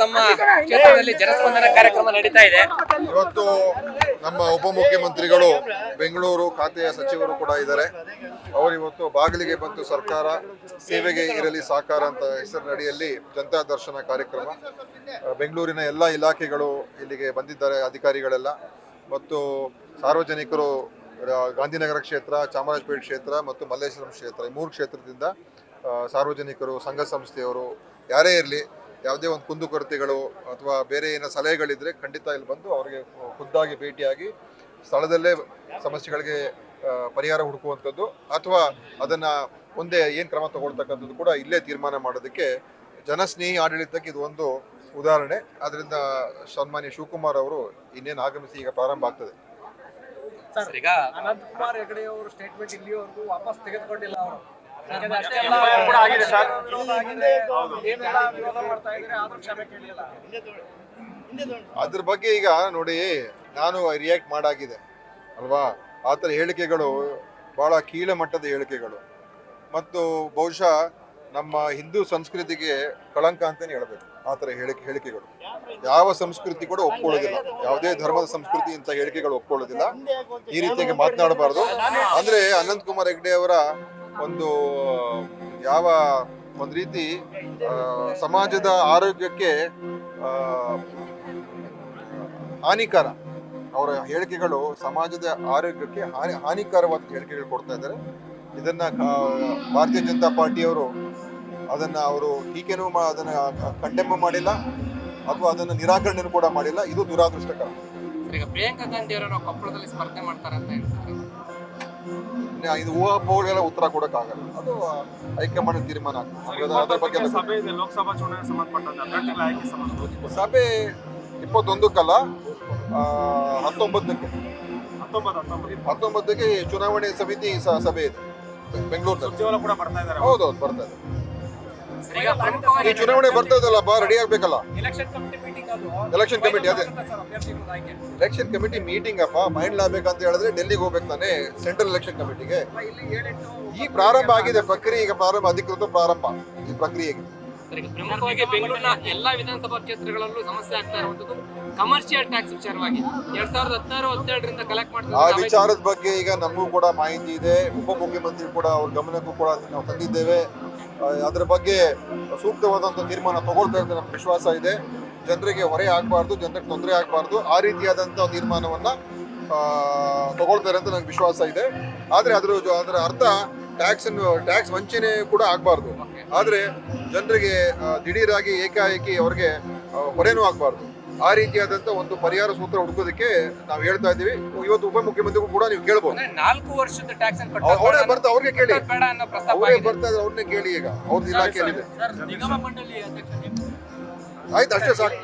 ತಮ್ಮ ಕ್ಷೇತ್ರದಲ್ಲಿ ಜನಸ್ಪಂದನ ಕಾರ್ಯಕ್ರಮ ನಡೀತಾ ಇದೆ. ಇವತ್ತು ನಮ್ಮ ಉಪಮುಖ್ಯಮಂತ್ರಿಗಳು ಬೆಂಗಳೂರು ಖಾತೆಯ ಸಚಿವರು ಕೂಡ ಇದ್ದಾರೆ. ಅವರು ಇವತ್ತು ಬಾಗಿಲಿಗೆ ಬಂತು ಸರ್ಕಾರ ಸೇವೆಗೆ ಇರಲಿ ಸಾಕಾರ ಅಂತ ಹೆಸರಿನಡಿಯಲ್ಲಿ ಜನತಾ ದರ್ಶನ ಕಾರ್ಯಕ್ರಮ. ಬೆಂಗಳೂರಿನ ಎಲ್ಲ ಇಲಾಖೆಗಳು ಇಲ್ಲಿಗೆ ಬಂದಿದ್ದಾರೆ, ಅಧಿಕಾರಿಗಳೆಲ್ಲ ಮತ್ತು ಸಾರ್ವಜನಿಕರು. ಗಾಂಧಿನಗರ ಕ್ಷೇತ್ರ, ಚಾಮರಾಜಪೇಟೆ ಕ್ಷೇತ್ರ ಮತ್ತು ಮಲ್ಲೇಶ್ವರಂ ಕ್ಷೇತ್ರ, ಈ ಮೂರು ಕ್ಷೇತ್ರದಿಂದ ಸಾರ್ವಜನಿಕರು, ಸಂಘ ಸಂಸ್ಥೆಯವರು ಯಾರೇ ಇರಲಿ, ಯಾವುದೇ ಒಂದು ಕುಂದುಕೊರತೆಗಳು ಅಥವಾ ಬೇರೆ ಏನೋ ಸಲಹೆಗಳಿದ್ರೆ ಖಂಡಿತ ಇಲ್ಲಿ ಬಂದು ಅವರಿಗೆ ಖುದ್ದಾಗಿ ಭೇಟಿಯಾಗಿ ಸ್ಥಳದಲ್ಲೇ ಸಮಸ್ಯೆಗಳಿಗೆ ಪರಿಹಾರ ಹುಡುಕುವಂಥದ್ದು ಅಥವಾ ಅದನ್ನು ಮುಂದೆ ಏನು ಕ್ರಮ ತಗೊಳ್ತಕ್ಕಂಥದ್ದು ಕೂಡ ಇಲ್ಲೇ ತೀರ್ಮಾನ ಮಾಡೋದಕ್ಕೆ ಜನಸ್ನೇಹಿ ಆಡಳಿತಕ್ಕೆ ಇದು ಒಂದು ಉದಾಹರಣೆ. ಅದರಿಂದ ಸನ್ಮಾನ್ಯ ಶಿವಕುಮಾರ್ ಅವರು ಇನ್ನೇನು ಆಗಮಿಸಿ ಈಗ ಪ್ರಾರಂಭ ಆಗ್ತದೆ. ಈಗ ಅನಂತಕುಮಾರ್ ಹೆಗಡೆ ಅವರು ಸ್ಟೇಟ್ಮೆಂಟ್ ಇಲ್ಲಿವರೆಗೂ ವಾಪಸ್ ತೆಗೆದುಕೊಂಡಿಲ್ಲ. ಅವರು ಅದ್ರ ಬಗ್ಗೆ ಈಗ ನೋಡಿ, ನಾನು ರಿಯಾಕ್ಟ್ ಮಾಡಾಗಿದೆ ಅಲ್ವಾ. ಆ ಥರ ಹೇಳಿಕೆಗಳು ಬಹಳ ಕೀಳಮಟ್ಟದ ಹೇಳಿಕೆಗಳು ಮತ್ತು ಬಹುಶಃ ನಮ್ಮ ಹಿಂದೂ ಸಂಸ್ಕೃತಿಗೆ ಕಳಂಕ ಅಂತಲೇ ಹೇಳಬೇಕು. ಆ ಥರ ಹೇಳಿಕೆಗಳು ಯಾವ ಸಂಸ್ಕೃತಿ ಕೂಡ ಒಪ್ಕೊಳ್ಳೋದಿಲ್ಲ, ಯಾವುದೇ ಧರ್ಮದ ಸಂಸ್ಕೃತಿ ಇಂಥ ಹೇಳಿಕೆಗಳು ಒಪ್ಕೊಳ್ಳೋದಿಲ್ಲ. ಈ ರೀತಿಯಾಗಿ ಮಾತನಾಡಬಾರ್ದು. ಅಂದರೆ ಅನಂತಕುಮಾರ್ ಹೆಗಡೆ ಅವರ ಒಂದು ಯಾವ ಒಂದು ರೀತಿ ಸಮಾಜದ ಆರೋಗ್ಯಕ್ಕೆ ಹಾನಿಕಾರ, ಅವರ ಹೇಳಿಕೆಗಳು ಸಮಾಜದ ಆರೋಗ್ಯಕ್ಕೆ ಹಾನಿಕಾರವಾದ ಹೇಳಿಕೆಗಳು ಕೊಡ್ತಾ ಇದ್ದಾರೆ. ಇದನ್ನ ಭಾರತೀಯ ಜನತಾ ಪಾರ್ಟಿಯವರು ಅದನ್ನ ಅವರು ಟೀಕೆನೂ ಅದನ್ನ ಕಂಡೆಮ್ ಮಾಡಿಲ್ಲ ಅಥವಾ ಅದನ್ನ ನಿರಾಕರಣೆ ಕೂಡ ಮಾಡಿಲ್ಲ. ಇದು ದುರಾದೃಷ್ಟಕರ. ಈಗ ಪ್ರಿಯಾಂಕಾ ಗಾಂಧಿ ಅವರನ್ನು ಕೊಪ್ಪಳದಲ್ಲಿ ಸ್ಪರ್ಧೆ ಮಾಡ್ತಾರೆ ಅಂತ ಹೇಳ್ತಾರೆ. ಇದು ಊಹಾಪೋಹಗಳಿಗೆಲ್ಲ ಉತ್ತರ ಕೊಡಕ್ಕಾಗಲ್ಲ, ಅದು ಹೈಕಮಾಂಡ್ ತೀರ್ಮಾನ ಆಗ್ತದೆ. ಅದ್ರ ಬಗ್ಗೆ ಲೋಕಸಭಾ ಚುನಾವಣೆ ಸಂಬಂಧಪಟ್ಟ ಸಭೆ 21ಕ್ಕಲ್ಲ 19ಕ್ಕೆ ಚುನಾವಣೆ ಸಮಿತಿ ಸಭೆ ಇದೆ ಬೆಂಗಳೂರಿನಲ್ಲಿ. ಹೌದೌದು, ಬರ್ತಾ ಇದೆ. ಈ ಚುನಾವಣೆ ಬರ್ತಾ ಇದಲ್ಲಪ್ಪ, ರೆಡಿ ಆಗ್ಬೇಕಲ್ಲ. ಎಲೆಕ್ಷನ್ ಕಮಿಟಿ ಅದೇ ಎಲೆಕ್ಷನ್ ಕಮಿಟಿ ಮೀಟಿಂಗ್ ಅಪ್ಪ. ಫೈನಲ್ ಆಗ್ಬೇಕಂತ ಹೇಳಿದ್ರೆ ಡೆಲ್ಲಿಗೆ ಹೋಗ್ಬೇಕು ತಾನೆ, ಸೆಂಟ್ರಲ್ ಎಲೆಕ್ಷನ್ ಕಮಿಟಿಗೆ. ಈ ಪ್ರಾರಂಭ ಆಗಿದೆ ಪ್ರಕ್ರಿಯೆ, ಈಗ ಪ್ರಾರಂಭ, ಅಧಿಕೃತ ಪ್ರಾರಂಭ ಈ ಪ್ರಕ್ರಿಯೆಗೆ. ಪ್ರಮುಖವಾಗಿ ಬೆಂಗಳೂರಿನ ಎಲ್ಲಾ ವಿಧಾನಸಭಾ ಕ್ಷೇತ್ರಗಳಲ್ಲೂ ಸಮಸ್ಯೆ ಆಗ್ತಾ ಇರುವಂತದ್ದು ಕಮರ್ಷಿಯಲ್ ಟ್ಯಾಕ್ಸ್ ವಿಚಾರವಾಗಿ 2016-17ರಿಂದ ಕಲೆಕ್ಟ್ ಮಾಡ್ತಾರೆ. ಆ ವಿಚಾರದ ಬಗ್ಗೆ ಈಗ ನಮಗೂ ಕೂಡ ಮಾಹಿತಿ ಇದೆ. ಉಪಮುಖ್ಯಮಂತ್ರಿ ಕೂಡ ಅವ್ರ ಗಮನಕ್ಕೂ ಕೂಡ ನಾವು ತಂದಿದ್ದೇವೆ. ಅದರ ಬಗ್ಗೆ ಸೂಕ್ತವಾದಂಥ ತೀರ್ಮಾನ ತಗೊಳ್ತಾರೆ ಅಂತ ನಮ್ಗೆ ವಿಶ್ವಾಸ ಇದೆ. ಜನರಿಗೆ ಹೊರೆ ಆಗಬಾರ್ದು, ಜನರಿಗೆ ತೊಂದರೆ ಆಗಬಾರ್ದು, ಆ ರೀತಿಯಾದಂಥ ತೀರ್ಮಾನವನ್ನ ತಗೊಳ್ತಾರೆ ಅಂತ ನನಗೆ ವಿಶ್ವಾಸ ಇದೆ. ಆದರೆ ಅದರ ಅರ್ಥ ಟ್ಯಾಕ್ಸ್ ವಂಚನೆ ಕೂಡ ಆಗಬಾರ್ದು. ಆದರೆ ಜನರಿಗೆ ದಿಢೀರಾಗಿ ಏಕಾಏಕಿ ಅವ್ರಿಗೆ ಹೊರೆನೂ ಆಗಬಾರ್ದು. ಆ ರೀತಿಯಾದಂಥ ಒಂದು ಪರಿಹಾರ ಸೂತ್ರ ಹುಡುಕೋದಕ್ಕೆ ನಾವು ಹೇಳ್ತಾ ಇದ್ದೀವಿ. ಇವತ್ತು ಉಪಮುಖ್ಯಮಂತ್ರಿಗಳು ಕೂಡ ನೀವು ಕೇಳ್ಬೋದು. 4 ವರ್ಷದ ಟ್ಯಾಕ್ಸ್ ಅವರೇ ಬರ್ತಾ, ಅವ್ರಿಗೆ ಕೇಳಿ, ಬೇಡ ಅನ್ನೋ ಪ್ರಸ್ತಾಪ ಅವರೇ ಬರ್ತಾ ಇದ್ರೆ ಅವ್ರನ್ನೇ ಕೇಳಿ. ಈಗ ಅವ್ರದ್ದು ಇಲಾಖೆಯಲ್ಲಿದೆ. ನಿಗಮ ಮಂಡಳಿ ಅಧ್ಯಕ್ಷ ಆಯ್ತು, ಅಷ್ಟೇ ಸಾಕು.